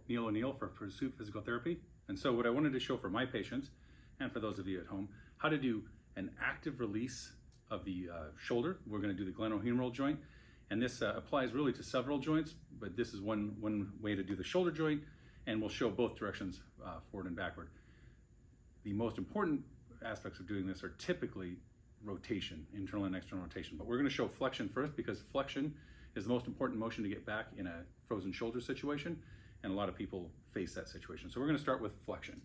Neil O'Neill for Pursuit Physical Therapy. And so what I wanted to show for my patients, and for those of you at home, how to do an active release of the shoulder. We're going to do the glenohumeral joint. And this applies really to several joints, but this is one way to do the shoulder joint, and we'll show both directions, forward and backward. The most important aspects of doing this are typically rotation, internal and external rotation. But we're going to show flexion first, because flexion is the most important motion to get back in a frozen shoulder situation, and a lot of people face that situation. So we're going to start with flexion.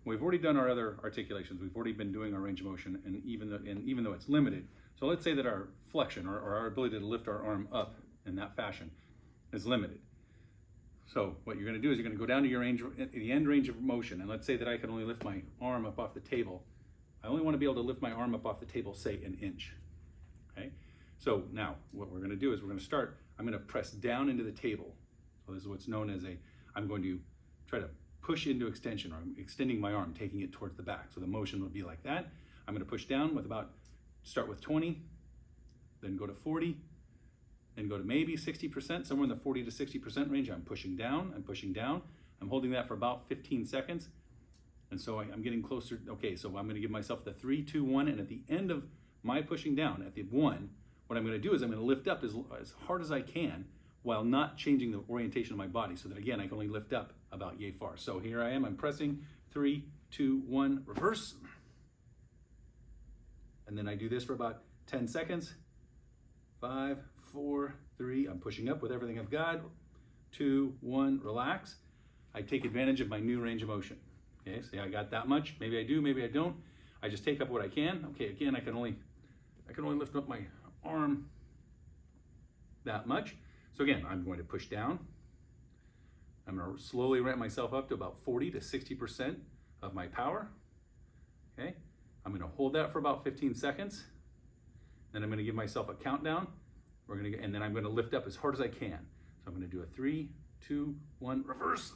We've already done our other articulations. We've already been doing our range of motion, and even though it's limited. So let's say that our flexion, or our ability to lift our arm up in that fashion, is limited. So what you're going to do is you're going to go down to your the end range of motion, and let's say that I can only lift my arm up off the table. I only want to be able to lift my arm up off the table, say, an inch. Okay. So now what we're going to do is we're going to start. I'm going to press down into the table. So this is what's known as I'm going to try to push into extension, or I'm extending my arm, taking it towards the back. So the motion would be like that. I'm going to push down with start with 20, then go to 40, then go to maybe 60%, somewhere in the 40 to 60% range. I'm pushing down, I'm holding that for about 15 seconds. And so I'm getting closer. Okay, so I'm going to give myself the 3, 2, 1, and at the end of my pushing down, at the 1, what I'm going to do is I'm going to lift up as hard as I can, while not changing the orientation of my body, so that again, I can only lift up about yay far. So here I am, I'm pressing 3, 2, 1, reverse. And then I do this for about 10 seconds. 5, 4, 3, I'm pushing up with everything I've got. 2, 1, relax. I take advantage of my new range of motion. Okay, say I got that much. Maybe I do, maybe I don't. I just take up what I can. Okay, again, I can only lift up my arm that much. So again, I'm going to push down. I'm going to slowly ramp myself up to about 40 to 60% of my power. Okay, I'm going to hold that for about 15 seconds. Then I'm going to give myself a countdown. And then I'm going to lift up as hard as I can. So I'm going to do a 3, 2, 1, reverse.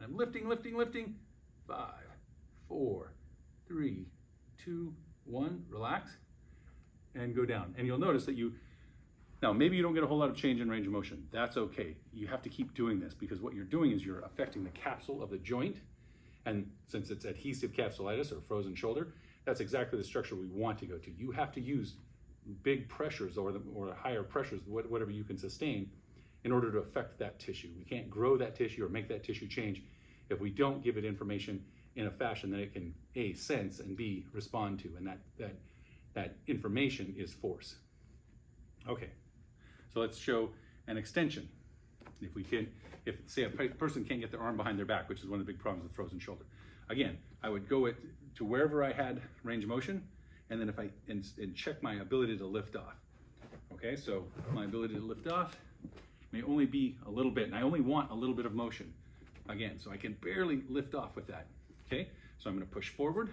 I'm lifting. 5, 4, 3, 2, 1, relax, and go down. And you'll notice that now maybe you don't get a whole lot of change in range of motion. That's okay. You have to keep doing this, because what you're doing is you're affecting the capsule of the joint. And since it's adhesive capsulitis, or frozen shoulder, that's exactly the structure we want to go to. You have to use big pressures or higher pressures, whatever you can sustain, in order to affect that tissue. We can't grow that tissue or make that tissue change if we don't give it information in a fashion that it can A, sense, and B, respond to. And that information is force. Okay, so let's show an extension. If say a person can't get their arm behind their back, which is one of the big problems with frozen shoulder. Again, I would go to wherever I had range of motion, and then and check my ability to lift off. Okay, so my ability to lift off may only be a little bit, and I only want a little bit of motion. Again, so I can barely lift off with that. Okay, so I'm going to push forward,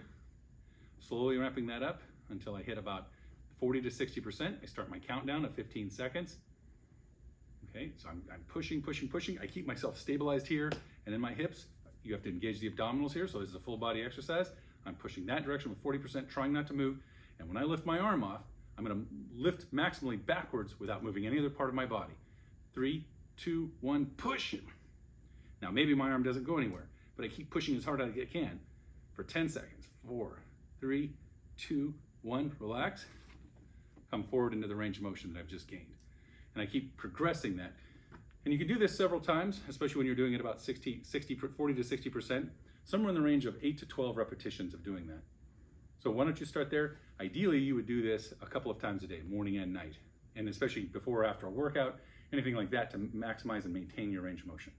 slowly ramping that up until I hit about 40 to 60%. I start my countdown of 15 seconds. Okay, so I'm pushing. I keep myself stabilized here and in my hips. You have to engage the abdominals here, so this is a full body exercise. I'm pushing that direction with 40%, trying not to move. And when I lift my arm off, I'm going to lift maximally backwards without moving any other part of my body. 3, 2, 1, push. Now maybe my arm doesn't go anywhere, but I keep pushing as hard as I can for 10 seconds. 4, 3, 2, 1, relax. Come forward into the range of motion that I've just gained. And I keep progressing that. And you can do this several times, especially when you're doing it about 40 to 60%, somewhere in the range of 8 to 12 repetitions of doing that. So why don't you start there? Ideally, you would do this a couple of times a day, morning and night, and especially before or after a workout, anything like that, to maximize and maintain your range of motion.